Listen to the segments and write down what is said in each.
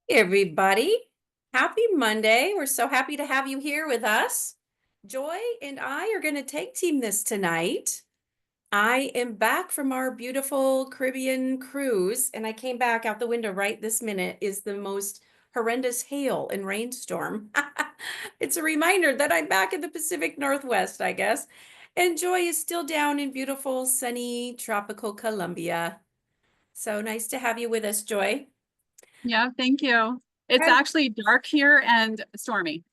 Hey everybody, happy Monday. We're so happy to have you here with us. Joy and I are going to tag team this tonight. I am back from our beautiful Caribbean cruise, and I came back out the window right this minute is the most horrendous hail and rainstorm. It's a reminder that I'm back in the Pacific Northwest, I guess. And Joy is still down in beautiful, sunny, tropical Colombia. So nice to have you with us, Joy. Yeah, thank you. It's actually dark here and stormy.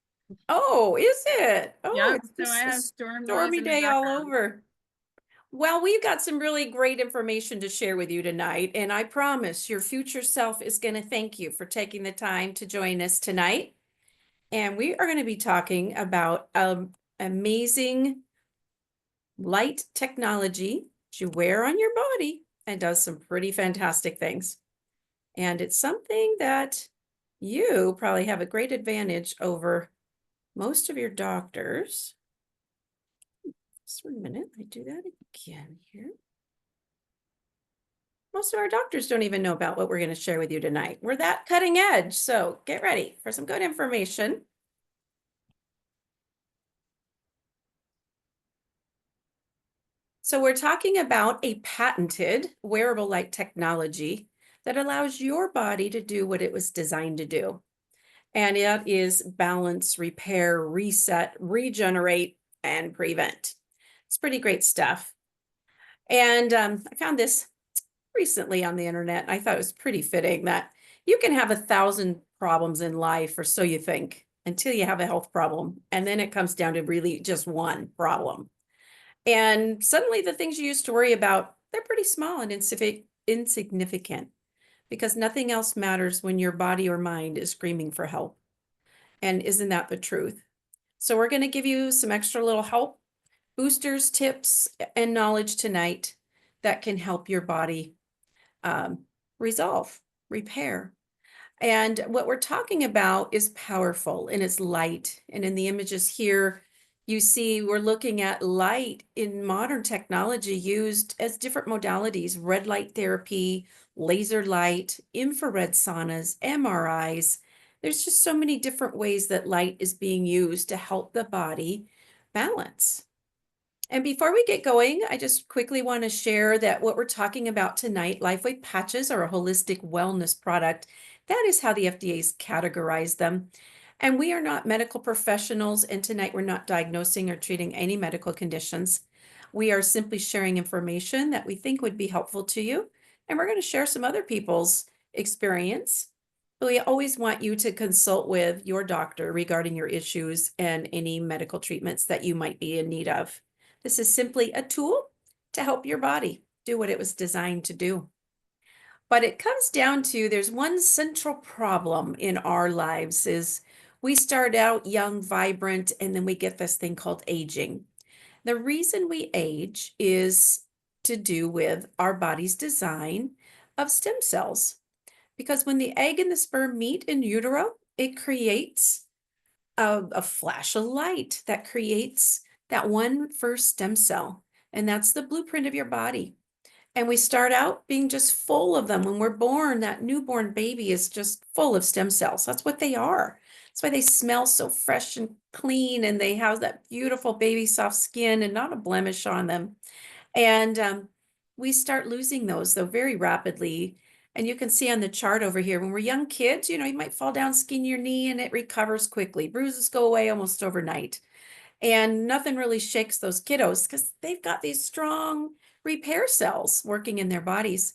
Oh, is it? Oh, Yeah, it's so I just a have storm noise stormy in the day all background. over. Well, we've got some really great information to share with you tonight, and I promise your future self is going to thank you for taking the time to join us tonight. And we are going to be talking about amazing light technology that you wear on your body and does some pretty fantastic things. And it's something that you probably have a great advantage over most of your doctors. Just 1 minute, I do that again here. Most of our doctors don't even know about what we're going to share with you tonight. We're that cutting edge, so get ready for some good information. So we're talking about a patented wearable light technology that allows your body to do what it was designed to do. And it is balance, repair, reset, regenerate, and prevent. It's pretty great stuff. And I found this recently on the internet. I thought it was pretty fitting that you can have 1,000 problems in life, or so you think, until you have a health problem. And then it comes down to really just one problem. And suddenly the things you used to worry about, they're pretty small and insignificant because nothing else matters when your body or mind is screaming for help. And isn't that the truth? So we're going to give you some extra little help, boosters, tips, and knowledge tonight that can help your body um, resolve, repair. And what we're talking about is powerful and it's light. And in the images here, you see we're looking at light in modern technology used as different modalities, red light therapy, laser light, infrared saunas, MRIs. There's just so many different ways that light is being used to help the body balance. And before we get going, I just quickly want to share that what we're talking about tonight, LifeWave patches are a holistic wellness product. That is how the FDA's categorized them. And we are not medical professionals, and tonight we're not diagnosing or treating any medical conditions. We are simply sharing information that we think would be helpful to you. And we're going to share some other people's experience. But we always want you to consult with your doctor regarding your issues and any medical treatments that you might be in need of. This is simply a tool to help your body do what it was designed to do. But it comes down to there's one central problem in our lives is we start out young, vibrant, and then we get this thing called aging. The reason we age is to do with our body's design of stem cells. Because when the egg and the sperm meet in utero, it creates a flash of light that creates that one first stem cell. And that's the blueprint of your body. And we start out being just full of them. When we're born, that newborn baby is just full of stem cells. That's what they are. That's why they smell so fresh and clean and they have that beautiful baby soft skin and not a blemish on them. And we start losing those though very rapidly. And you can see on the chart over here, when we're young kids, you might fall down, skin your knee, and it recovers quickly. Bruises go away almost overnight. And nothing really shakes those kiddos because they've got these strong repair cells working in their bodies.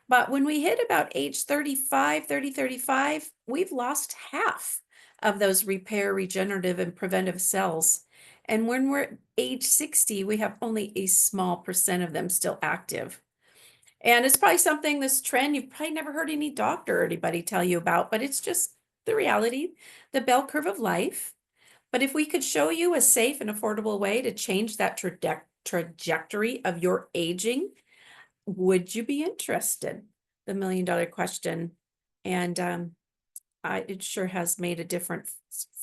But when we hit about age 35, we've lost half of those repair, regenerative, and preventive cells. And when we're at age 60, we have only a small percent of them still active. And it's probably something, this trend, you've probably never heard any doctor or anybody tell you about, but it's just the reality, the bell curve of life. But if we could show you a safe and affordable way to change that trajectory of your aging, would you be interested? The $1 million question. And it sure has made a difference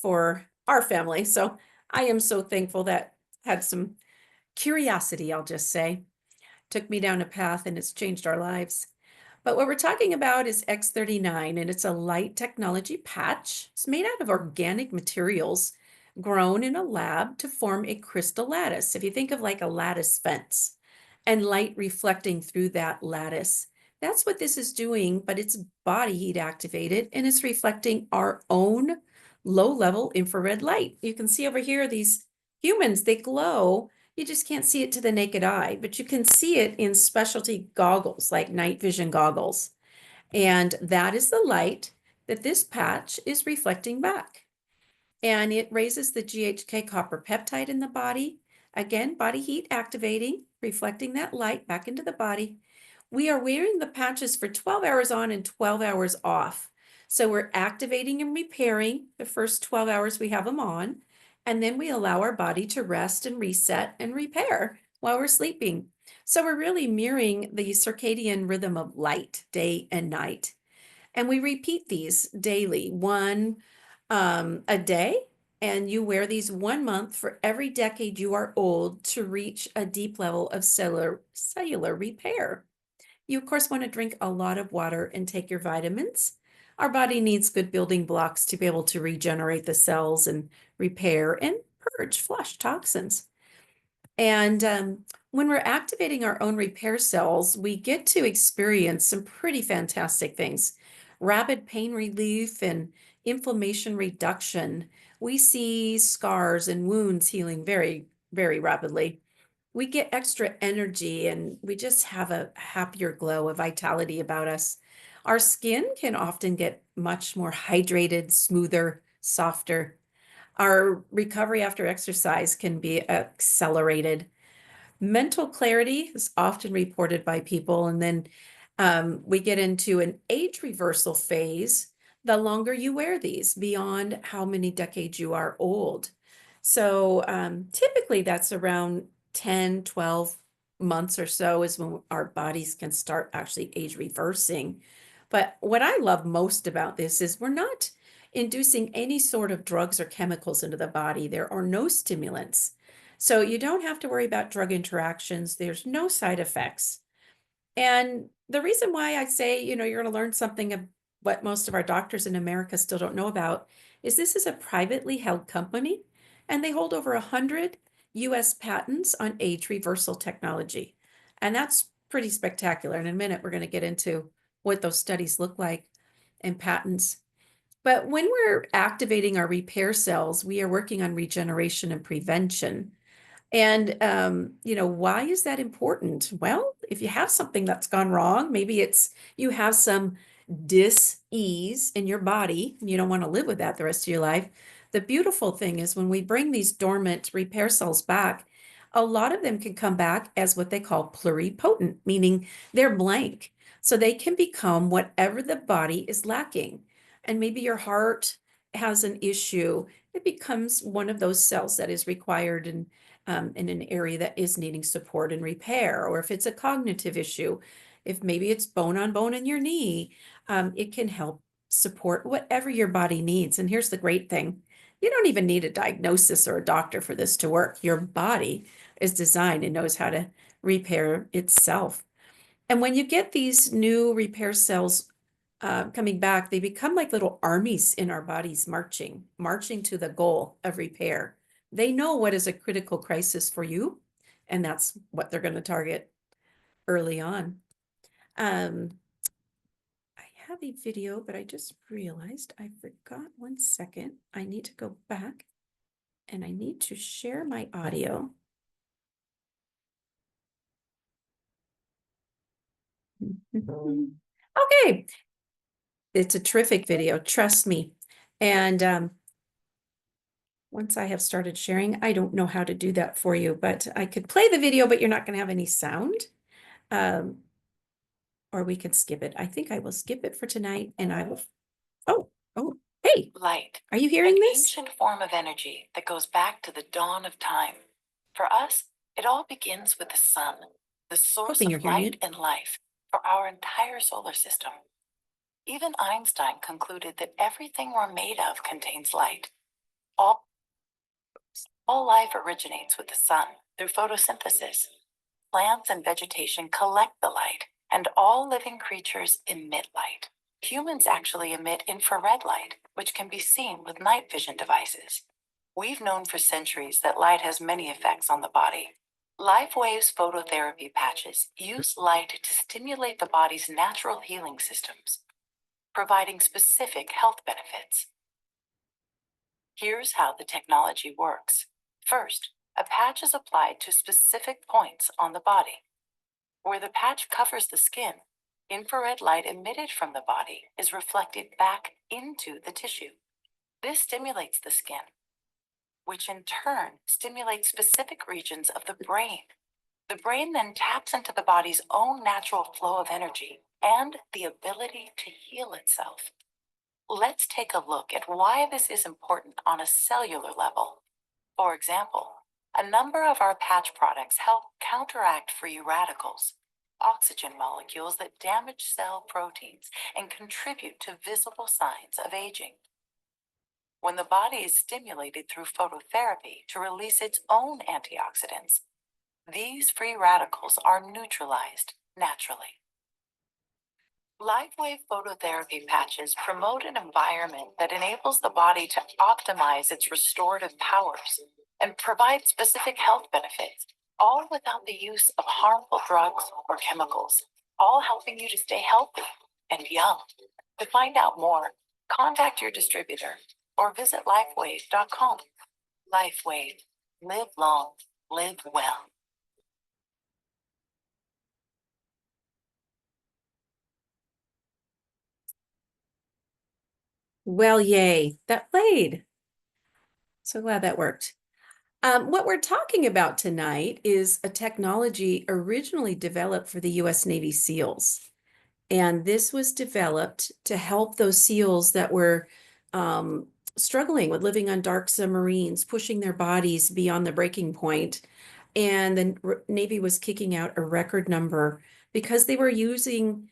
for our family. So I am so thankful that had some curiosity, I'll just say, took me down a path and it's changed our lives. But what we're talking about is X39, and it's a light technology patch. It's made out of organic materials grown in a lab to form a crystal lattice. If you think of like a lattice fence and light reflecting through that lattice, that's what this is doing, but it's body heat activated and it's reflecting our own low-level infrared light. You can see over here, these humans, they glow. You just can't see it to the naked eye, but you can see it in specialty goggles like night vision goggles. And that is the light that this patch is reflecting back. And it raises the GHK copper peptide in the body. Again, body heat activating, reflecting that light back into the body. We are wearing the patches for 12 hours on and 12 hours off. So we're activating and repairing the first 12 hours we have them on, and then we allow our body to rest and reset and repair while we're sleeping. So we're really mirroring the circadian rhythm of light, day and night. And we repeat these daily, one a day, and you wear these 1 month for every decade you are old to reach a deep level of cellular repair. You, of course, want to drink a lot of water and take your vitamins. Our body needs good building blocks to be able to regenerate the cells and repair and flush toxins. And when we're activating our own repair cells, we get to experience some pretty fantastic things. Rapid pain relief and inflammation reduction. We see scars and wounds healing very, very rapidly. We get extra energy and we just have a happier glow of vitality about us. Our skin can often get much more hydrated, smoother, softer. Our recovery after exercise can be accelerated. Mental clarity is often reported by people, and then we get into an age reversal phase the longer you wear these, beyond how many decades you are old. So typically that's around 10, 12 months or so is when our bodies can start actually age reversing. But what I love most about this is we're not inducing any sort of drugs or chemicals into the body. There are no stimulants. So you don't have to worry about drug interactions. There's no side effects. And the reason why I say, you're going to learn something of what most of our doctors in America still don't know about is this is a privately held company, and they hold over 100 US patents on age reversal technology. And that's pretty spectacular. In a minute, we're going to get into what those studies look like and patents. But when we're activating our repair cells, we are working on regeneration and prevention. And, why is that important? Well, if you have something that's gone wrong, maybe it's you have some dis-ease in your body, and you don't want to live with that the rest of your life. The beautiful thing is when we bring these dormant repair cells back, a lot of them can come back as what they call pluripotent, meaning they're blank. So they can become whatever the body is lacking. And maybe your heart has an issue. It becomes one of those cells that is required in an area that is needing support and repair. Or if it's a cognitive issue, if maybe it's bone on bone in your knee, it can help support whatever your body needs. And here's the great thing. You don't even need a diagnosis or a doctor for this to work. Your body is designed and knows how to repair itself. And when you get these new repair cells coming back, they become like little armies in our bodies marching to the goal of repair. They know what is a critical crisis for you, and that's what they're going to target early on. I have a video, but I just realized I forgot 1 second. I need to go back and I need to share my audio. Okay. It's a terrific video, trust me. And once I have started sharing, I don't know how to do that for you, but I could play the video, but you're not going to have any sound. Or we can skip it. I think I will skip it for tonight, and I will. Oh, hey, Light, are you hearing an this? ancient form of energy that goes back to the dawn of time. For us, it all begins with the sun, the source Hoping you're of hearing light it. and life for our entire solar system. Even Einstein concluded that everything we're made of contains light. All life originates with the sun through photosynthesis. Plants and vegetation collect the light and all living creatures emit light. Humans actually emit infrared light, which can be seen with night vision devices. We've known for centuries that light has many effects on the body. LifeWave's phototherapy patches use light to stimulate the body's natural healing systems, providing specific health benefits. Here's how the technology works. First, a patch is applied to specific points on the body. Where the patch covers the skin, infrared light emitted from the body is reflected back into the tissue. This stimulates the skin, which in turn stimulates specific regions of the brain. The brain then taps into the body's own natural flow of energy and the ability to heal itself. Let's take a look at why this is important on a cellular level. For example, a number of our patch products help counteract free radicals, oxygen molecules that damage cell proteins and contribute to visible signs of aging. When the body is stimulated through phototherapy to release its own antioxidants, these free radicals are neutralized naturally. LifeWave phototherapy patches promote an environment that enables the body to optimize its restorative powers and provide specific health benefits, all without the use of harmful drugs or chemicals, all helping you to stay healthy and young. To find out more, contact your distributor or visit lifewave.com. LifeWave. Live long, live well. Well, yay, that played. So glad that worked. What we're talking about tonight is a technology originally developed for the US Navy SEALs. And this was developed to help those SEALs that were struggling with living on dark submarines, pushing their bodies beyond the breaking point. And the Navy was kicking out a record number because they were using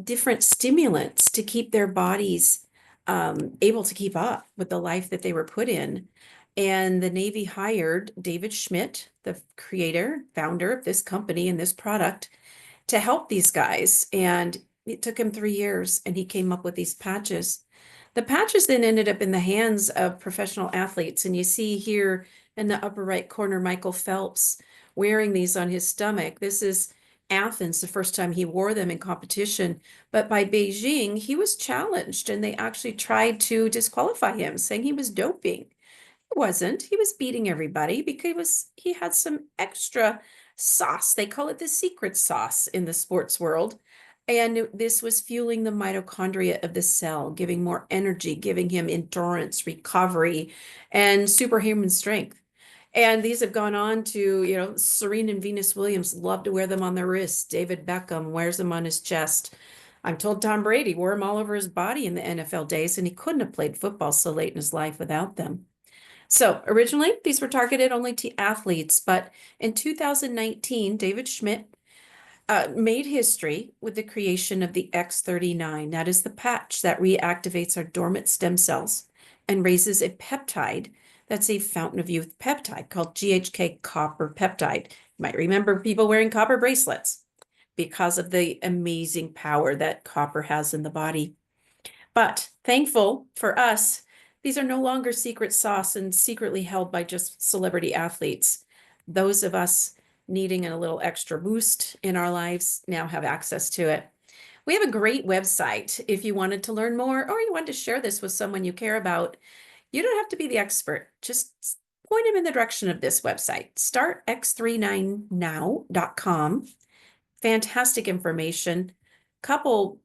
different stimulants to keep their bodies able to keep up with the life that they were put in. And the Navy hired David Schmidt, the creator, founder of this company and this product, to help these guys. And it took him 3 years, and he came up with these patches. The patches then ended up in the hands of professional athletes. And you see here in the upper right corner, Michael Phelps wearing these on his stomach. This is Athens, the first time he wore them in competition. But by Beijing, he was challenged, and they actually tried to disqualify him, saying he was doping. Wasn't. He was beating everybody because he had some extra sauce. They call it the secret sauce in the sports world. And this was fueling the mitochondria of the cell, giving more energy, giving him endurance, recovery, and superhuman strength. And these have gone on to, Serena and Venus Williams love to wear them on their wrists. David Beckham wears them on his chest. I'm told Tom Brady wore them all over his body in the NFL days, and he couldn't have played football so late in his life without them. So originally, these were targeted only to athletes, but in 2019, David Schmidt made history with the creation of the X39. That is the patch that reactivates our dormant stem cells and raises a peptide that's a fountain of youth peptide called GHK copper peptide. You might remember people wearing copper bracelets because of the amazing power that copper has in the body. But thankful for us, these are no longer secret sauce and secretly held by just celebrity athletes. Those of us needing a little extra boost in our lives now have access to it. We have a great website if you wanted to learn more or you wanted to share this with someone you care about. You don't have to be the expert. Just point them in the direction of this website, startx39now.com. Fantastic information.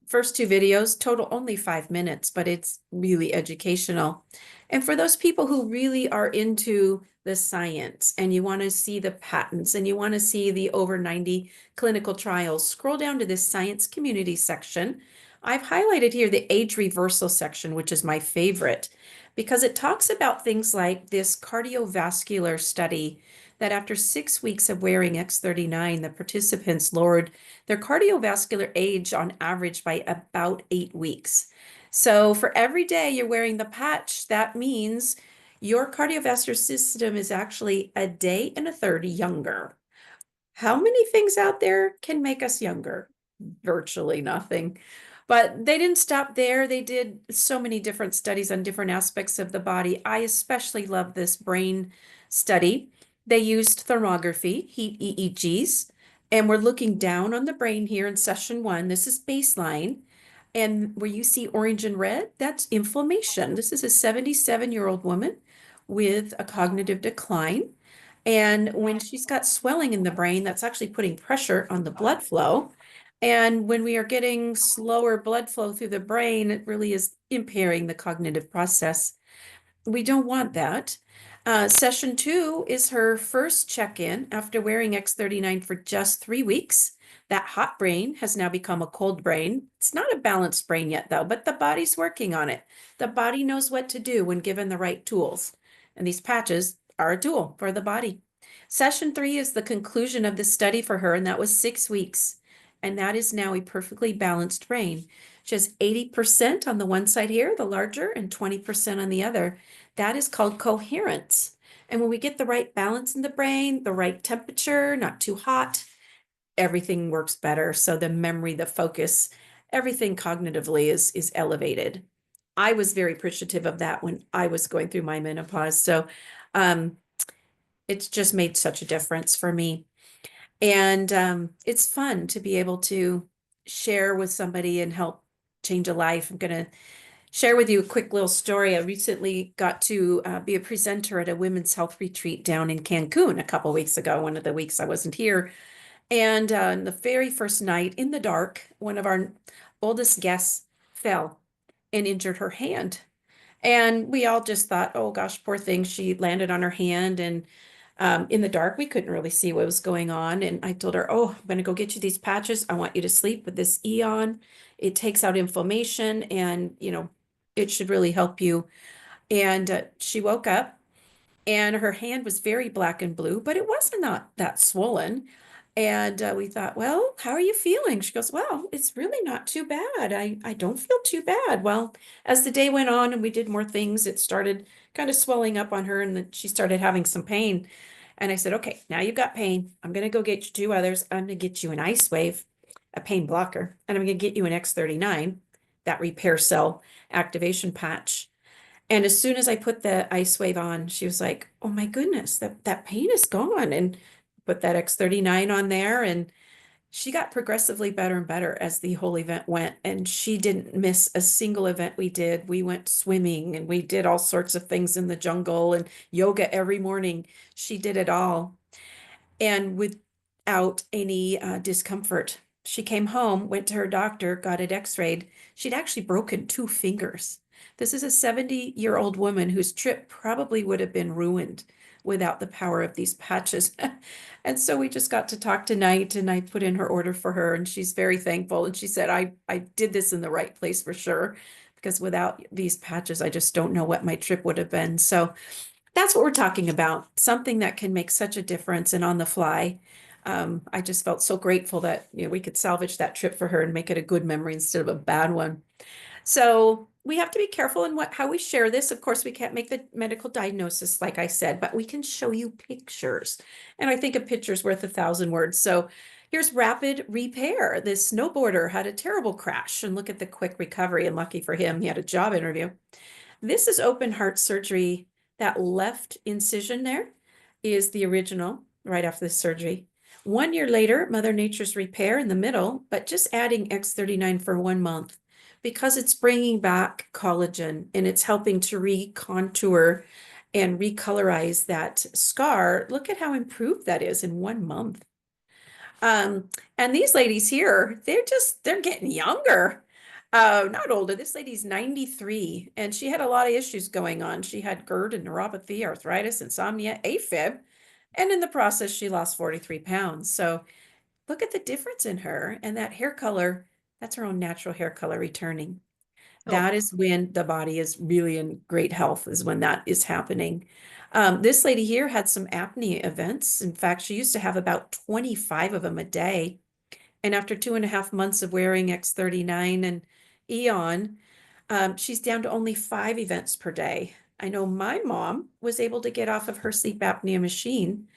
First 2 videos, total only 5 minutes, but it's really educational. And for those people who really are into the science and you want to see the patents and you want to see the over 90 clinical trials, scroll down to this science community section. I've highlighted here the age reversal section, which is my favorite because it talks about things like this cardiovascular study that after 6 weeks of wearing X39, the participants lowered their cardiovascular age on average by about 8 weeks. So for every day you're wearing the patch, that means your cardiovascular system is actually a day and a third younger. How many things out there can make us younger? virtually nothing. But they didn't stop there. They did so many different studies on different aspects of the body. I especially love this brain study. They used thermography, heat EEGs, and we're looking down on the brain here in session 1. This is baseline. And where you see orange and red, that's inflammation. This is a 77-year-old woman with a cognitive decline. And when she's got swelling in the brain, that's actually putting pressure on the blood flow. And when we are getting slower blood flow through the brain, it really is impairing the cognitive process. We don't want that. Session 2 is her first check-in after wearing X39 for just 3 weeks. That hot brain has now become a cold brain. It's not a balanced brain yet, though, but the body's working on it. The body knows what to do when given the right tools. And these patches are a tool for the body. Session 3 is the conclusion of the study for her, and that was 6 weeks. And that is now a perfectly balanced brain. She has 80% on the one side here, the larger, and 20% on the other. That is called coherence. And when we get the right balance in the brain, the right temperature, not too hot, everything works better. So the memory, the focus, everything cognitively is elevated. I was very appreciative of that when I was going through my menopause. So it's just made such a difference for me. And it's fun to be able to share with somebody and help change a life. I'm going to share with you a quick little story. I recently got to be a presenter at a women's health retreat down in Cancun a couple weeks ago, one of the weeks I wasn't here. And the very first night in the dark, one of our oldest guests fell and injured her hand. And we all just thought, oh gosh, poor thing. She landed on her hand, and in the dark, we couldn't really see what was going on. And I told her, oh, I'm going to go get you these patches. I want you to sleep with this Eon. It takes out inflammation, and, it should really help you. And she woke up, and her hand was very black and blue, but it wasn't not that swollen. And we thought, well, how are you feeling? She goes, well, it's really not too bad. I don't feel too bad. Well, as the day went on and we did more things, it started kind of swelling up on her, and then she started having some pain. And I said, okay, now you've got pain. I'm going to go get you 2 others. I'm going to get you an ice wave, a pain blocker, and I'm going to get you an X39, that repair cell activation patch. And as soon as I put the ice wave on, she was like, oh my goodness, that pain is gone. And put that X39 on there, and she got progressively better and better as the whole event went. And she didn't miss a single event we did. We went swimming and we did all sorts of things in the jungle and yoga every morning. She did it all, and without any discomfort. She came home, went to her doctor, got it x-rayed. She'd actually broken 2 fingers. This is a 70-year-old woman whose trip probably would have been ruined without the power of these patches. And so we just got to talk tonight, and I put in her order for her, and she's very thankful. And she said, I did this in the right place for sure, because without these patches, I just don't know what my trip would have been. So that's what we're talking about, something that can make such a difference and on the fly. I just felt so grateful that we could salvage that trip for her and make it a good memory instead of a bad one. So we have to be careful in how we share this. Of course, we can't make the medical diagnosis, like I said, but we can show you pictures. And I think a picture's worth 1,000 words. So here's rapid repair. This snowboarder had a terrible crash, and look at the quick recovery. And lucky for him, he had a job interview. This is open heart surgery. That left incision there is the original right after the surgery. 1 year later, Mother Nature's repair in the middle, but just adding X39 for 1 month, because it's bringing back collagen and it's helping to recontour and recolorize that scar. Look at how improved that is in 1 month. And these ladies here, they're getting younger. Not older. This lady's 93, and she had a lot of issues going on. She had GERD and neuropathy, arthritis, insomnia, AFib, and in the process, she lost 43 pounds. So look at the difference in her, and that hair color, that's her own natural hair color returning. That is when the body is really in great health, is when that is happening. This lady here had some apnea events. In fact, she used to have about 25 of them a day. And after 2.5 months of wearing X39 and Eon, she's down to only 5 events per day. I know my mom was able to get off of her sleep apnea machine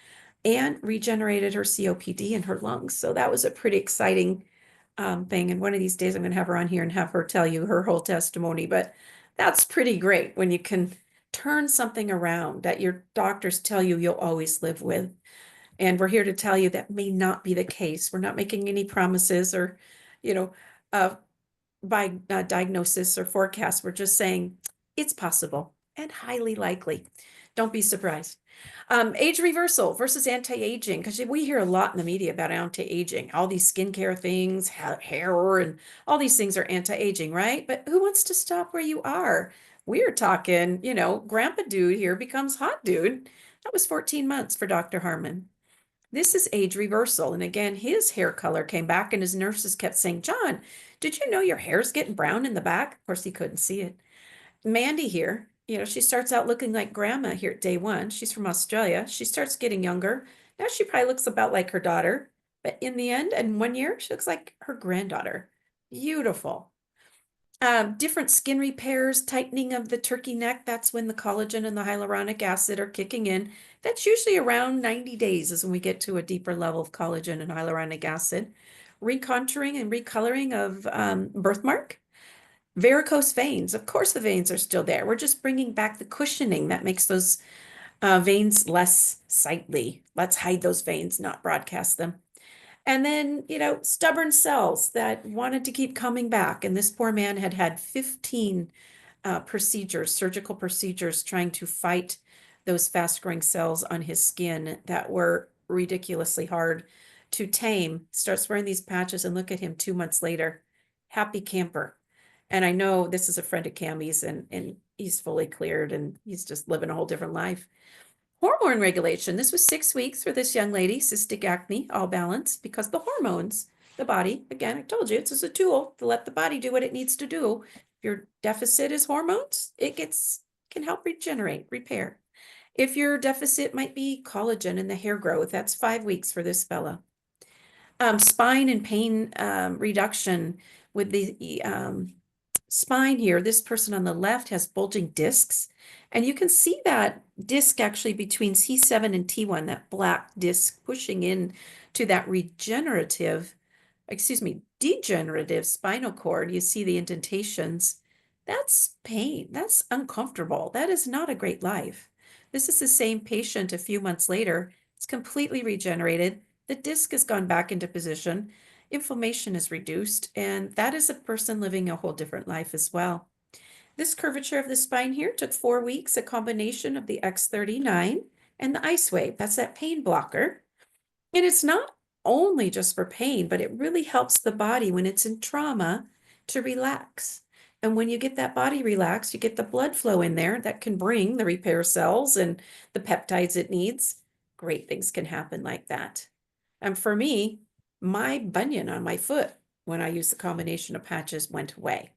and regenerated her COPD in her lungs. So that was a pretty exciting thing. And one of these days I'm going to have her on here and have her tell you her whole testimony. But that's pretty great when you can turn something around that your doctors tell you you'll always live with. And we're here to tell you that may not be the case. We're not making any promises or, you know, uh, by diagnosis or forecast. We're just saying it's possible and highly likely. Don't be surprised. Age reversal versus anti-aging, because we hear a lot in the media about anti-aging. All these skincare things, hair, and all these things are anti-aging, right? But who wants to stop where you are? We're talking, grandpa dude here becomes hot dude. That was 14 months for Dr. Harmon. This is age reversal. And again, his hair color came back, and his nurses kept saying, John, did you know your hair's getting brown in the back? Of course, he couldn't see it. Mandy here, she starts out looking like grandma here at day one. She's from Australia. She starts getting younger. Now she probably looks about like her daughter. But in the end, in 1 year, she looks like her granddaughter. Beautiful. Different skin repairs, tightening of the turkey neck. That's when the collagen and the hyaluronic acid are kicking in. That's usually around 90 days is when we get to a deeper level of collagen and hyaluronic acid. Recontouring and recoloring of birthmark. Varicose veins. Of course, the veins are still there. We're just bringing back the cushioning that makes those veins less sightly. Let's hide those veins, not broadcast them. And then, stubborn cells that wanted to keep coming back. And this poor man had had 15 surgical procedures, trying to fight those fast-growing cells on his skin that were ridiculously hard to tame. Starts wearing these patches, and look at him 2 months later, happy camper. And I know this is a friend of Cammy's, and he's fully cleared, and he's just living a whole different life. Hormone regulation. This was 6 weeks for this young lady, cystic acne, all balanced, because the hormones, the body, again, I told you, it's just a tool to let the body do what it needs to do. If your deficit is hormones, it can help regenerate, repair. If your deficit might be collagen in the hair growth, that's 5 weeks for this fella. Spine and pain reduction with the spine here. This person on the left has bulging discs, and you can see that disc actually between C7 and T1, that black disc pushing in to that degenerative spinal cord. You see the indentations. That's pain. That's uncomfortable. That is not a great life. This is the same patient a few months later. It's completely regenerated. The disc has gone back into position. Inflammation is reduced, and that is a person living a whole different life as well. This curvature of the spine here took 4 weeks, a combination of the X39 and the Ice Wave. That's that pain blocker. And it's not only just for pain, but it really helps the body when it's in trauma to relax. And when you get that body relaxed, you get the blood flow in there that can bring the repair cells and the peptides it needs. Great things can happen like that. And for me, my bunion on my foot, when I used the combination of patches, went away.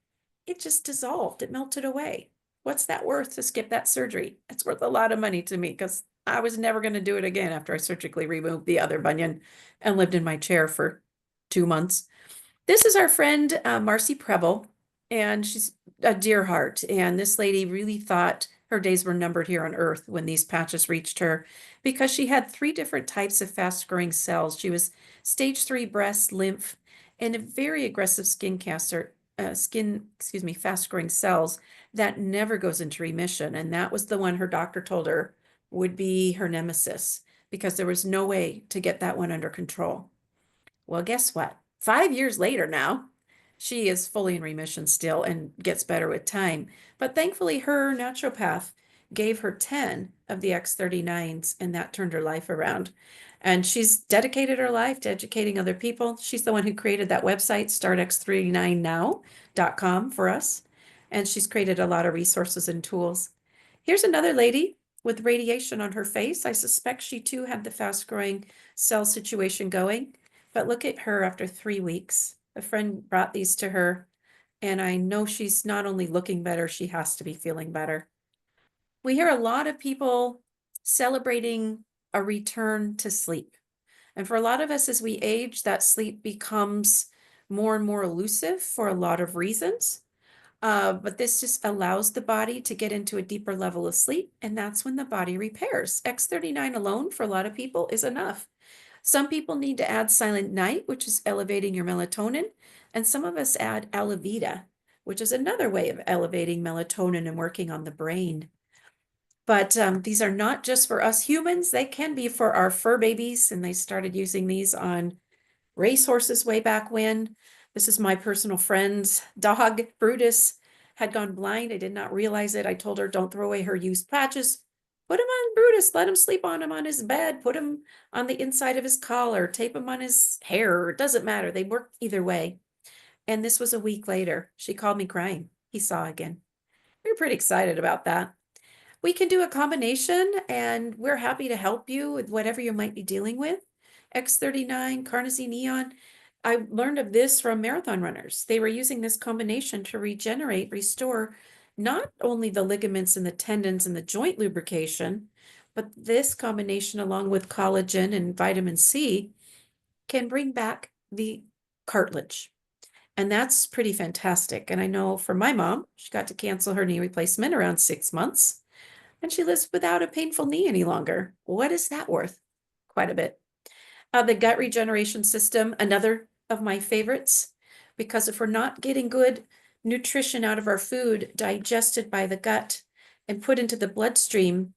It just dissolved. It melted away. What's that worth to skip that surgery? It's worth a lot of money to me, because I was never going to do it again after I surgically removed the other bunion and lived in my chair for 2 months. This is our friend, Marcy Preble, and she's a dear heart. And this lady really thought her days were numbered here on Earth when these patches reached her, because she had 3 different types of fast-growing cells. She was stage 3 breast, lymph, and a very aggressive skin cancer, fast-growing cells that never goes into remission. And that was the one her doctor told her would be her nemesis, because there was no way to get that one under control. Well, guess what? 5 years later now, she is fully in remission still and gets better with time. But thankfully, her naturopath gave her 10 of the X39s, and that turned her life around. And she's dedicated her life to educating other people. She's the one who created that website, startx39now.com, for us. And she's created a lot of resources and tools. Here's another lady with radiation on her face. I suspect she too had the fast-growing cell situation going. But look at her after 3 weeks. A friend brought these to her, and I know she's not only looking better, she has to be feeling better. We hear a lot of people celebrating a return to sleep. And for a lot of us, as we age, that sleep becomes more and more elusive for a lot of reasons. But this just allows the body to get into a deeper level of sleep, and that's when the body repairs. X39 alone for a lot of people is enough. Some people need to add Silent Night, which is elevating your melatonin, and some of us add Alavita, which is another way of elevating melatonin and working on the brain. But these are not just for us humans, they can be for our fur babies, and they started using these on racehorses way back when. This is my personal friend's dog, Brutus, had gone blind. I did not realize it. I told her, don't throw away her used patches. Put him on Brutus, let him sleep on him on his bed, put him on the inside of his collar, tape him on his hair. It doesn't matter. They work either way. And this was a week later. She called me crying. He saw again. We were pretty excited about that. We can do a combination, and we're happy to help you with whatever you might be dealing with. X39, carnosine neon. I learned of this from marathon runners. They were using this combination to regenerate, restore not only the ligaments and the tendons and the joint lubrication, but this combination along with collagen and vitamin C can bring back the cartilage. And that's pretty fantastic. And I know for my mom, she got to cancel her knee replacement around 6 months, and she lives without a painful knee any longer. What is that worth? Quite a bit. The gut regeneration system, another of my favorites, because if we're not getting good nutrition out of our food digested by the gut and put into the bloodstream,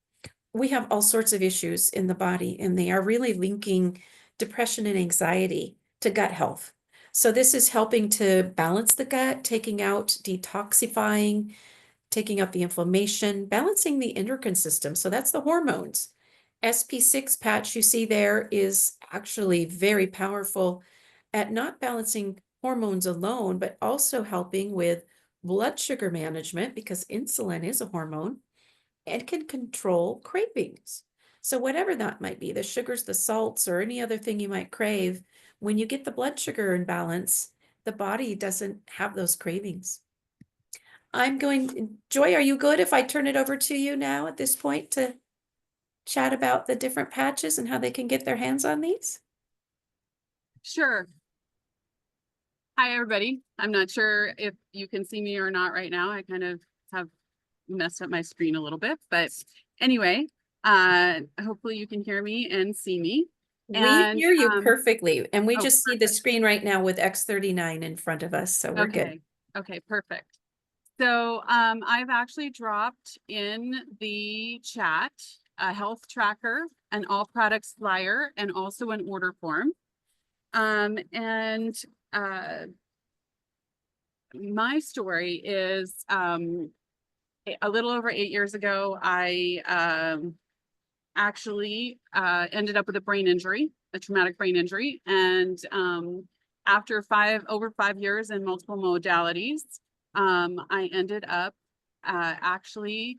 we have all sorts of issues in the body, and they are really linking depression and anxiety to gut health. So this is helping to balance the gut, taking out detoxifying, taking out the inflammation, balancing the endocrine system. So that's the hormones. SP6 patch you see there is actually very powerful at not balancing hormones alone, but also helping with blood sugar management, because insulin is a hormone and can control cravings. So whatever that might be, the sugars, the salts, or any other thing you might crave, when you get the blood sugar in balance, the body doesn't have those cravings. Joy, are you good if I turn it over to you now at this point to chat about the different patches and how they can get their hands on these? Sure. Hi, everybody. I'm not sure if you can see me or not right now. I kind of have messed up my screen a little bit, but anyway, hopefully you can hear me and see me. We And hear you perfectly, and we oh, just see the screen right now with X39 in front of us, so we're good. Okay, perfect. So I've actually dropped in the chat a health tracker, an all products flyer, and also an order form. My story is a little over 8 years ago, I actually ended up with a brain injury, a traumatic brain injury. And after over 5 years in multiple modalities, I ended up actually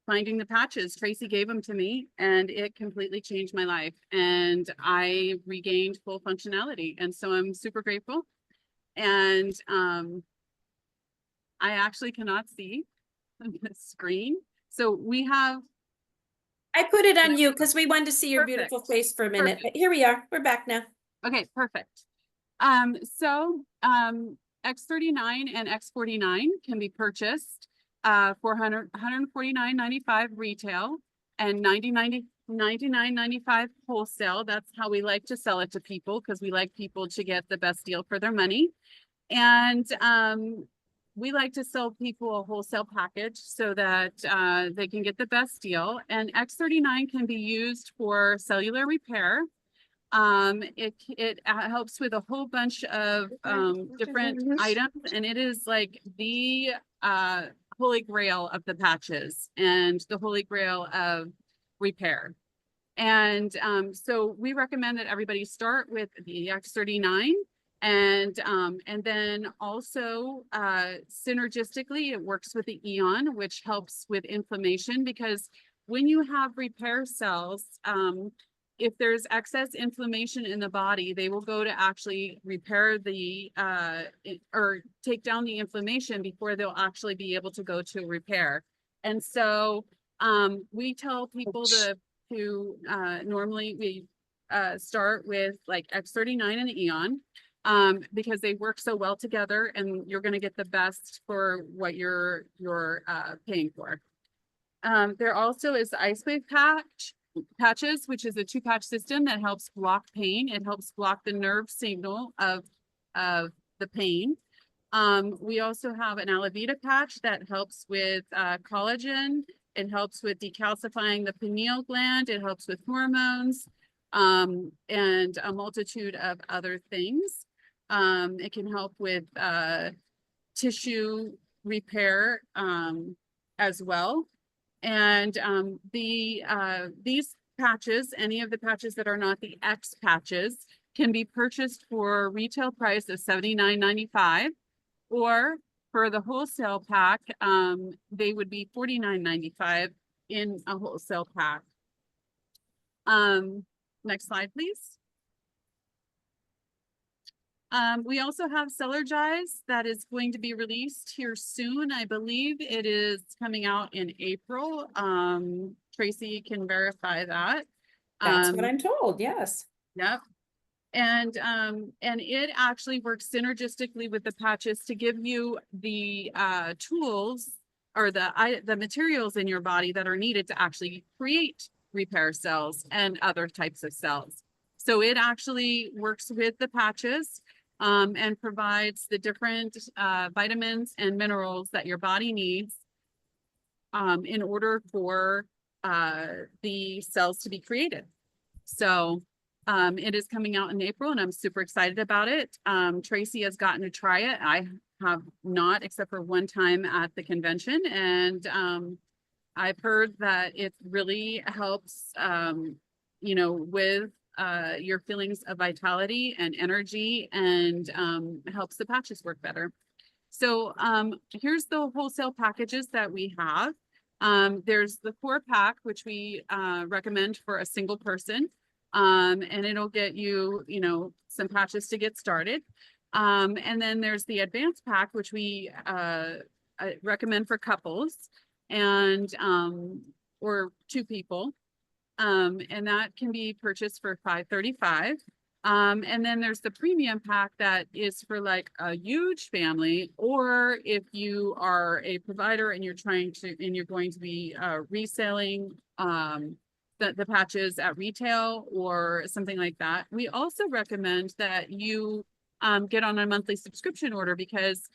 finding the patches. Tracy gave them to me, and it completely changed my life. And I regained full functionality. And so I'm super grateful. And I actually cannot see the screen. So we have. I put it on you because we wanted to see your Perfect. beautiful face for a minute. Perfect. But here we are. We're back now. Okay, perfect. X39 and X49 can be purchased for $149.95 retail and $99.95 wholesale. That's how we like to sell it to people, because we like people to get the best deal for their money. And we like to sell people a wholesale package so that they can get the best deal. And X39 can be used for cellular repair. It helps with a whole bunch of different items, and it is like the holy grail of the patches and the holy grail of repair. And so we recommend that everybody start with the X39. And then also synergistically, it works with the Eon, which helps with inflammation, because when you have repair cells, if there's excess inflammation in the body, they will go to actually repair or take down the inflammation before they'll actually be able to go to repair. And so we tell people normally we start with like X39 and Eon, because they work so well together, and you're going to get the best for what you're paying for. There also is the Ice Wave patch, patches, which is a 2-patch system that helps block pain. It helps block the nerve signal of the pain. We also have an aloe vera patch that helps with collagen. It helps with decalcifying the pineal gland. It helps with hormones, and a multitude of other things. It can help with tissue repair as well. And these patches, any of the patches that are not the X patches, can be purchased for retail price of $79.95, or for the wholesale pack, they would be $49.95 in a wholesale pack. Next slide, please. We also have Celergize that is going to be released here soon. I believe it is coming out in April. Tracy can verify that. That's what I'm told, yes. Yep. And it actually works synergistically with the patches to give you the tools or the materials in your body that are needed to actually create repair cells and other types of cells. So it actually works with the patches and provides the different vitamins and minerals that your body needs in order for the cells to be created. So it is coming out in April and I'm super excited about it. Tracy has gotten to try it. I have not, except for one time at the convention. And I've heard that it really helps, you know, with your feelings of vitality and energy, and helps the patches work better. So here's the wholesale packages that we have. There's the 4-pack, which we recommend for a single person. And it'll get you, you know, some patches to get started. And then there's the advanced pack, which we recommend for couples and or 2 people. And that can be purchased for $5.35. And then there's the premium pack that is for like a huge family, or if you are a provider and you're going to be reselling the patches at retail or something like that. We also recommend that you get on a monthly subscription order, because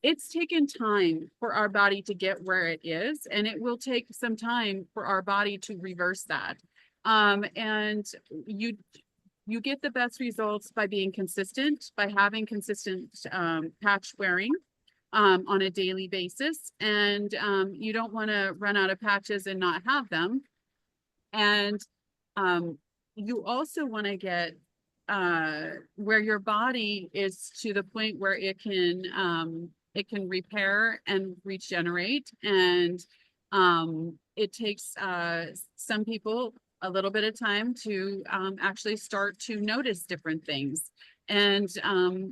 it's taken time for our body to get where it is, and it will take some time for our body to reverse that. And you get the best results by being consistent, by having consistent patch wearing on a daily basis. And you don't want to run out of patches and not have them. And you also want to get where your body is to the point where it can repair and regenerate. And it takes some people a little bit of time to actually start to notice different things. And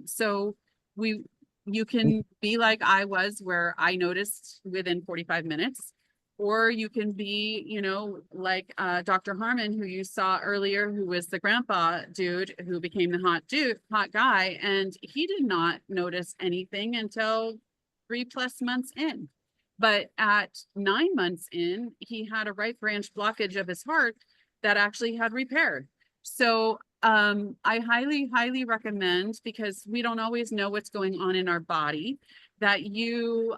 so you can be like I was, where I noticed within 45 minutes. Or you can be, you know, like Dr. Harmon, who you saw earlier, who was the grandpa dude who became the hot guy. And he did not notice anything until 3+ months in. But at 9 months in, he had a right branch blockage of his heart that actually had repaired. So I highly, highly recommend, because we don't always know what's going on in our body, that you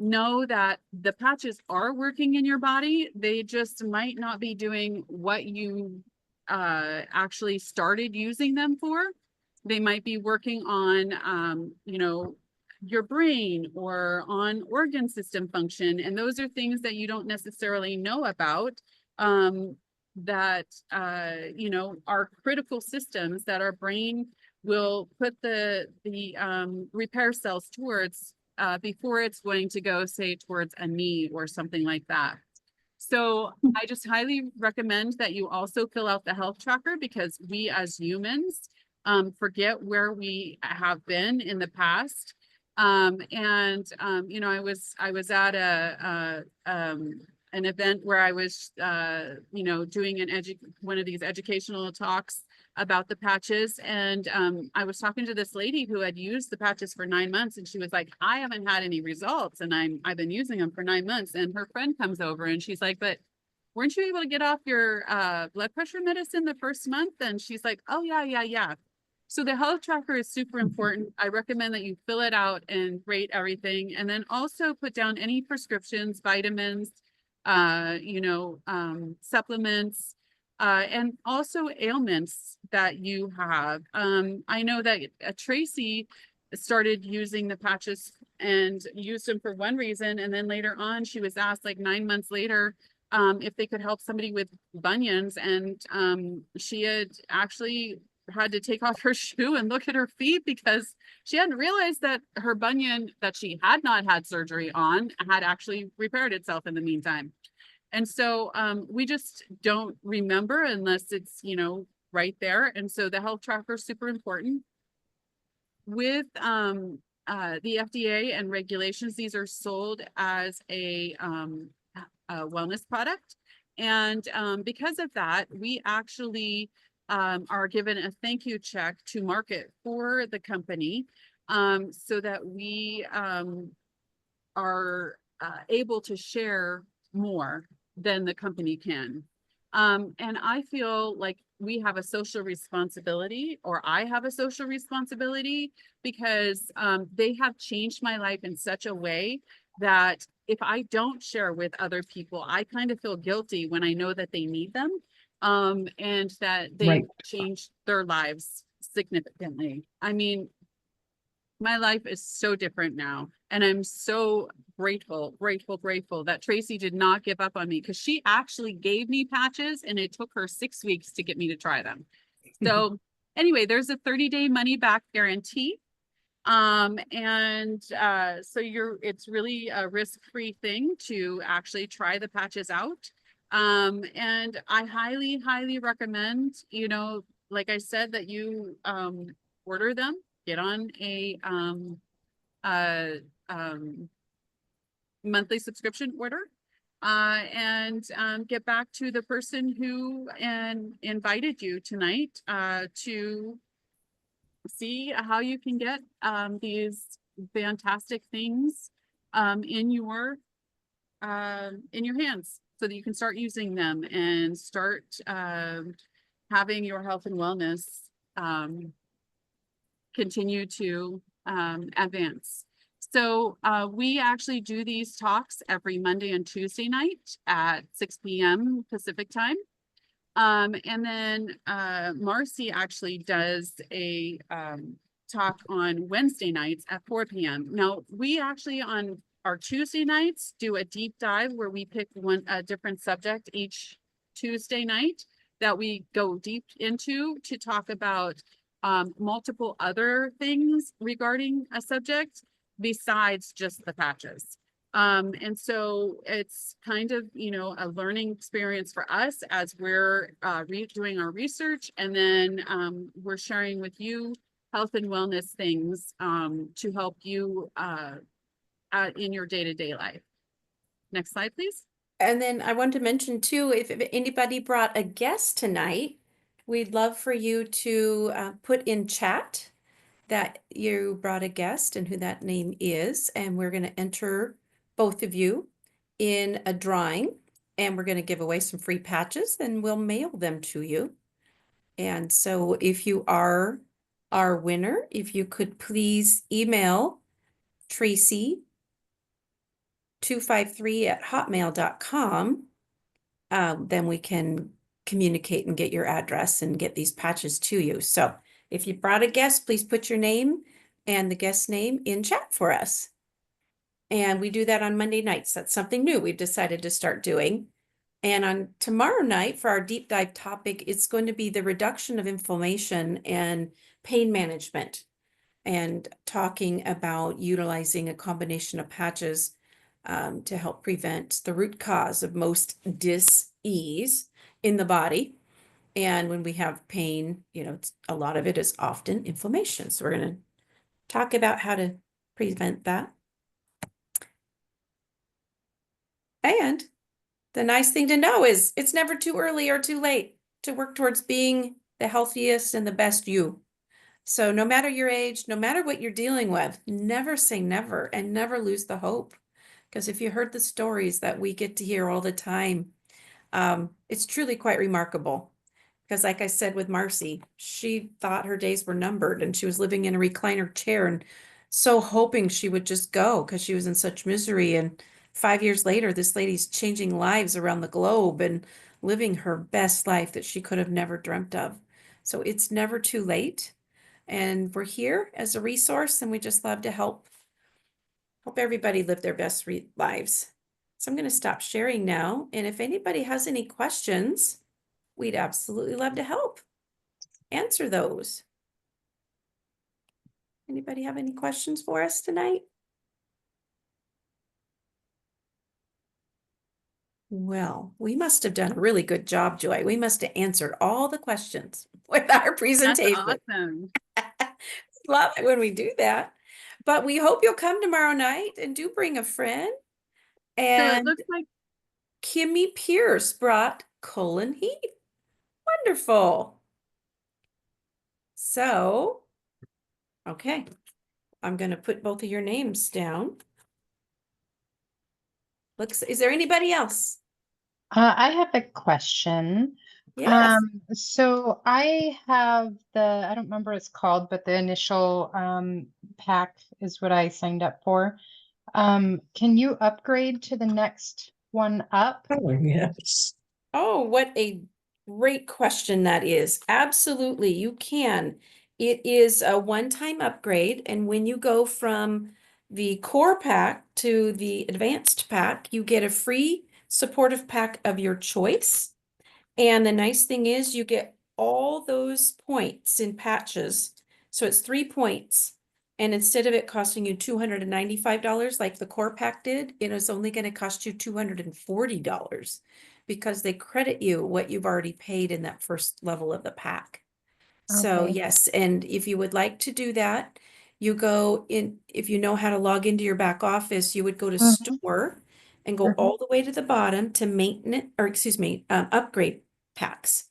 know that the patches are working in your body. They just might not be doing what you actually started using them for. They might be working on, you know, your brain or on organ system function. And those are things that you don't necessarily know about, that, you know, are critical systems that our brain will put the repair cells towards before it's going to go, say, towards a knee or something like that. So I just highly recommend that you also fill out the health tracker, because we as humans forget where we have been in the past. You know, I was at an event where I was, you know, doing one of these educational talks about the patches. And I was talking to this lady who had used the patches for 9 months, and she was like, I haven't had any results, and I've been using them for 9 months. And her friend comes over and she's like, but weren't you able to get off your blood pressure medicine the first month? And she's like, oh yeah, yeah, yeah. So the health tracker is super important. I recommend that you fill it out and rate everything, and then also put down any prescriptions, vitamins, supplements, and also ailments that you have. I know that Tracy started using the patches and used them for one reason, and then later on she was asked, like 9 months later, if they could help somebody with bunions, and she had actually had to take off her shoe and look at her feet because she hadn't realized that her bunion that she had not had surgery on had actually repaired itself in the meantime. And so we just don't remember unless it's, right there. And so the health tracker is super important. With the FDA and regulations, these are sold as a wellness product. And because of that, we actually are given a thank you check to market for the company, so that we are able to share more than the company can. And I feel like we have a social responsibility, or I have a social responsibility, because they have changed my life in such a way that if I don't share with other people, I kind of feel guilty when I know that they need them, and that they Right. changed their lives significantly. I mean, my life is so different now. And I'm so grateful that Tracy did not give up on me, because she actually gave me patches and it took her 6 weeks to get me to try them. So anyway, there's a 30-day money back guarantee. So it's really a risk-free thing to actually try the patches out. And I highly recommend, like I said, that you order them, get on a monthly subscription order, and get back to the person who invited you tonight to see how you can get these fantastic things in your hands, so that you can start using them and start having your health and wellness continue to advance. So we actually do these talks every Monday and Tuesday night at 6 p.m. Pacific time. And then Marcy actually does a talk on Wednesday nights at 4 p.m. Now, we actually on our Tuesday nights do a deep dive where we pick a different subject each Tuesday night that we go deep into to talk about multiple other things regarding a subject besides just the patches. And so it's kind of, a learning experience for us as we're doing our research, and then we're sharing with you health and wellness things to help you in your day-to-day life. Next slide, please. And then I want to mention too, if anybody brought a guest tonight, we'd love for you to put in chat that you brought a guest and who that name is. And we're going to enter both of you in a drawing, and we're going to give away some free patches, and we'll mail them to you. And so if you are our winner, if you could please email Tracy 253@hotmail.com, then we can communicate and get your address and get these patches to you. So if you brought a guest, please put your name and the guest name in chat for us. And we do that on Monday nights. That's something new we've decided to start doing. And on tomorrow night for our deep dive topic, it's going to be the reduction of inflammation and pain management, and talking about utilizing a combination of patches to help prevent the root cause of most dis-ease in the body. And when we have pain, a lot of it is often inflammation. So we're going to talk about how to prevent that. And the nice thing to know is it's never too early or too late to work towards being the healthiest and the best you. So no matter your age, no matter what you're dealing with, never say never, and never lose the hope. Because if you heard the stories that we get to hear all the time It's truly quite remarkable. Because like I said with Marcy, she thought her days were numbered and she was living in a recliner chair and so hoping she would just go because she was in such misery. And 5 years later, this lady's changing lives around the globe and living her best life that she could have never dreamt of. So it's never too late. And we're here as a resource and we just love to help everybody live their best lives. So I'm going to stop sharing now. And if anybody has any questions, we'd absolutely love to help answer those. Anybody have any questions for us tonight? Well, we must have done a really good job, Joy. We must have answered all the questions with our That's presentation. awesome. Love it when we do that. But we hope you'll come tomorrow night and do bring a friend. So it And looks like Kimmy Pierce brought Colin Heath. Wonderful. So, okay, I'm going to put both of your names down. Is there anybody else? I have a question. Yes. So I have I don't remember what it's called, but the initial pack is what I signed up for. Can you upgrade to the next one up? Oh, yes. Oh, what a great question that is. Absolutely, you can. It is a one-time upgrade, and when you go from the core pack to the advanced pack, you get a free supportive pack of your choice. And the nice thing is you get all those points in patches. So it's 3 points. And instead of it costing you $295 like the core pack did, it is only going to cost you $240 because they credit you what you've already paid in that first level of the pack. So Okay. yes, and if you would like to do that, you go in, if you know how to log into your back office, you would go to Mhm, store and go mhm. all the way to the bottom to maintenance, or excuse me, upgrade packs.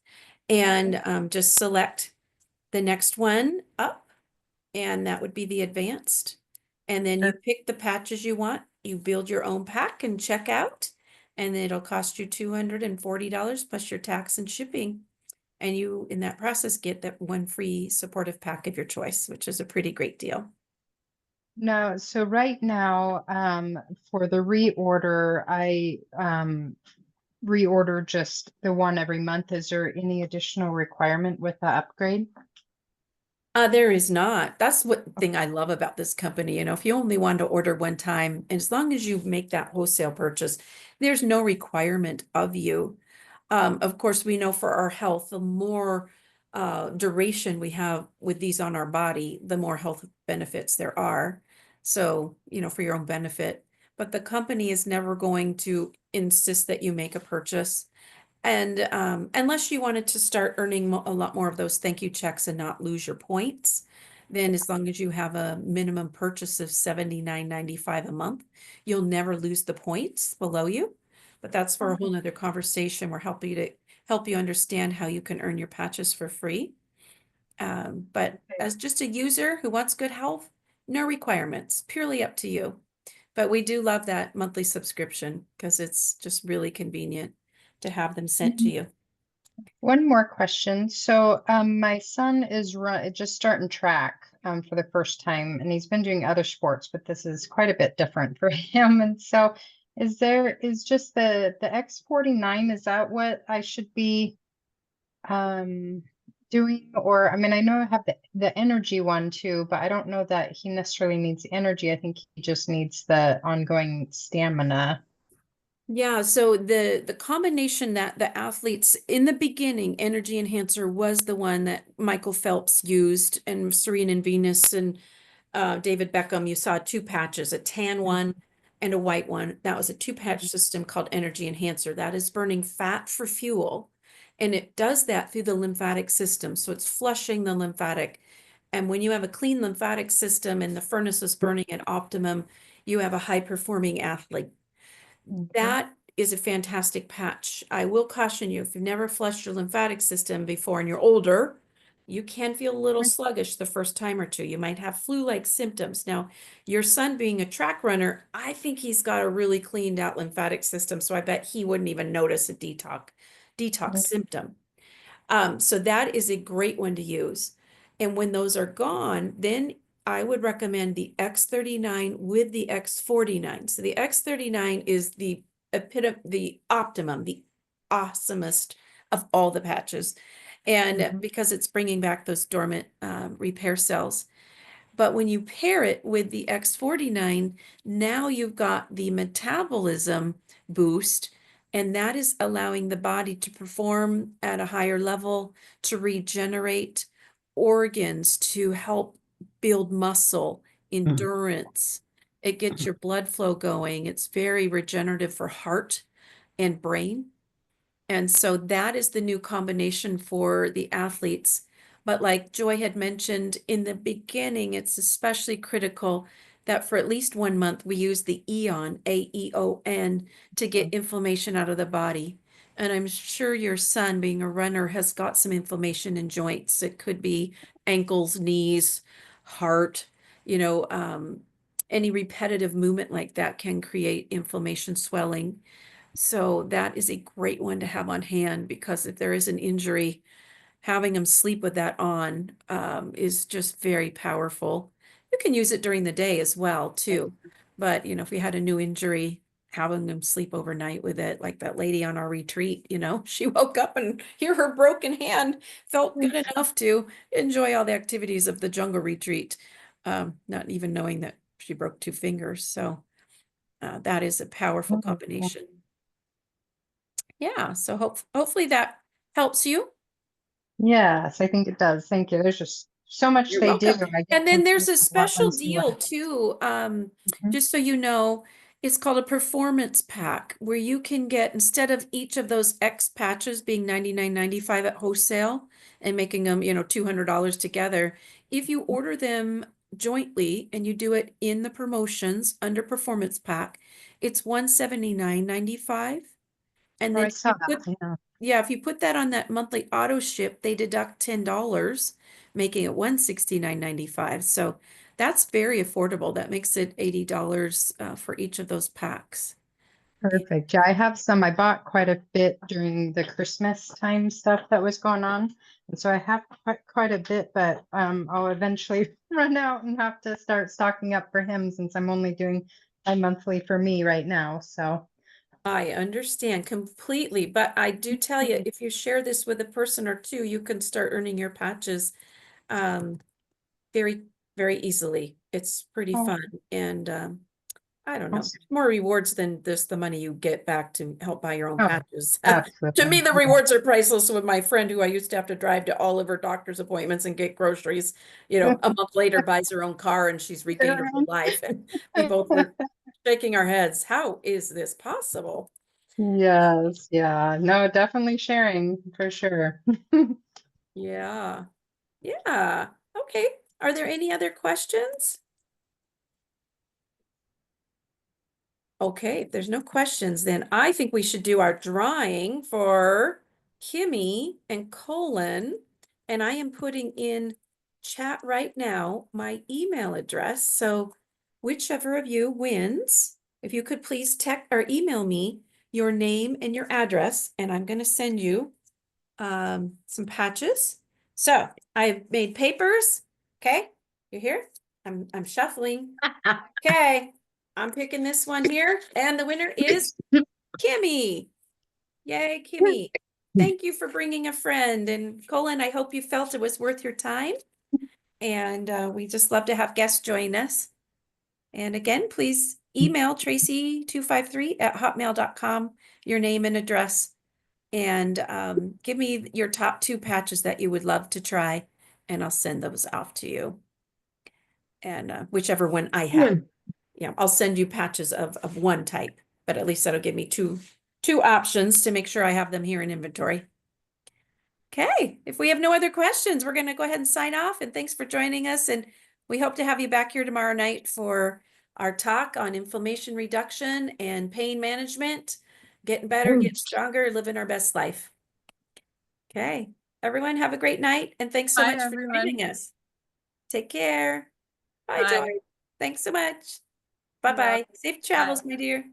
And just select the next one up, and that would be the advanced. And then you Sure. pick the patches you want, you build your own pack and check out, and then it'll cost you $240 plus your tax and shipping. And you, in that process, get that one free supportive pack of your choice, which is a pretty great deal. No, so right now, for the reorder, I reorder just the one every month. Is there any additional requirement with the upgrade? There is not. That's what thing I love about this company. If you only want to order one time, and as long as you make that wholesale purchase, there's no requirement of you. Of course, we know for our health, the more duration we have with these on our body, the more health benefits there are. So, for your own benefit. But the company is never going to insist that you make a purchase. And unless you wanted to start earning a lot more of those thank you checks and not lose your points, then as long as you have a minimum purchase of $79.95 a month, you'll never lose the points below you. But that's for a whole nother conversation. We're helping to help you understand how you can earn your patches for free. But Okay. as just a user who wants good health, no requirements, purely up to you. But we do love that monthly subscription because it's just really convenient to have them sent to Mhm. you. One more question. So, my son is just starting track for the first time, and he's been doing other sports, but this is quite a bit different for him. And so, is just the X49, is that what I should be um doing? Or I mean, I know I have the energy one too, but I don't know that he necessarily needs energy. I think he just needs the ongoing stamina. Yeah, so the combination that the athletes in the beginning, Energy Enhancer was the one that Michael Phelps used, and Serena and Venus and David Beckham. You saw two patches, a tan one and a white one. That was a two-patch system called Energy Enhancer. That is burning fat for fuel, and it does that through the lymphatic system. So it's flushing the lymphatic. And when you have a clean lymphatic system and the furnace is burning at optimum, you have a high-performing athlete. Mhm. That is a fantastic patch. I will caution you, if you've never flushed your lymphatic system before and you're older, You can feel a little sluggish the first time or two. You might have flu-like symptoms. Now, your son being a track runner, I think he's got a really cleaned out lymphatic system, so I bet he wouldn't even notice a detox Okay. symptom. So that is a great one to use. And when those are gone, then I would recommend the X39 with the X49. So the X39 is the optimum, the awesomest of all the patches. And because it's bringing back those dormant repair cells. But when you pair it with the X49, now you've got the metabolism boost, and that is allowing the body to perform at a higher level, to regenerate organs, to help build muscle, endurance. It gets your blood flow going. It's very regenerative for heart and brain. And so that is the new combination for the athletes. But like Joy had mentioned in the beginning, it's especially critical that for at least 1 month, we use the EON, AEON, to get inflammation out of the body. And I'm sure your son, being a runner, has got some inflammation in joints. It could be ankles, knees, heart, any repetitive movement like that can create inflammation, swelling. So that is a great one to have on hand, because if there is an injury, having them sleep with that on is just very powerful. You can use it during the day as well too. But if we had a new injury, having them sleep overnight with it, like that lady on our retreat, she woke up and here her broken hand felt good enough to enjoy all the activities of the jungle retreat, not even knowing that she broke 2 fingers. So that is a powerful combination. Yeah, so hopefully that helps you. Yes, I think it does. Thank you. There's just so much You're they do. welcome. I get And then there's confused a on what special ones do deal what. too, Mhm. just so you know, it's called a performance pack, where you can get, instead of each of those X patches being $99.95 at wholesale and making them, $200 together, if you order them jointly and you do it in the promotions under performance pack, it's $179.95. And Oh, then I saw that. Yeah. if you put that on that monthly auto ship, they deduct $10, making it $169.95. So that's very affordable. That makes it $80 for each of those packs. Perfect. Yeah, I have some. I bought quite a bit during the Christmas time stuff that was going on. And so I have quite a bit, but I'll eventually run out and have to start stocking up for him, since I'm only doing my monthly for me right now. So I understand completely, but I do tell you, if you share this with a person or two, you can start earning your patches very, very easily. It's pretty oh, fun. And I don't know, awesome. more rewards than the money you get back to help buy your own Oh, patches. To me, absolutely. the Yeah. rewards are priceless. With my friend who I used to have to drive to all of her doctor's appointments and get groceries, a month later buys her own car and she's regained her whole life. And we both were shaking our heads. How is this possible? Yes, yeah. No, definitely sharing for sure. Yeah. Yeah. Okay. Are there any other questions? Okay, if there's no questions, then I think we should do our drawing for Kimmy and Colin. And I am putting in chat right now my email address. So whichever of you wins, if you could please text or email me your name and your address, and I'm going to send you some patches. So I've made papers. Okay, you here? I'm shuffling. Okay, I'm picking this one here, and the winner is Kimmy. Yay, Kimmy. Thank you for bringing a friend. And Colin, I hope you felt it was worth your time. And we just love to have guests join us. And again, please email tracy253@hotmail.com your name and address, and give me your top 2 patches that you would love to try, and I'll send those off to you. And whichever one I have. Yeah, I'll send you patches of one type, but at least that'll give me two options to make sure I have them here in inventory. Okay, if we have no other questions, we're going to go ahead and sign off. And thanks for joining us. And we hope to have you back here tomorrow night for our talk on inflammation reduction and pain management, getting better, getting stronger, living our best life. Okay, Everyone have a great night, and thanks so Bye, much for everyone. joining us. Take care. Bye, Bye. Joy. Thanks so much. You're welcome. Bye-bye. Safe Bye. travels, my dear.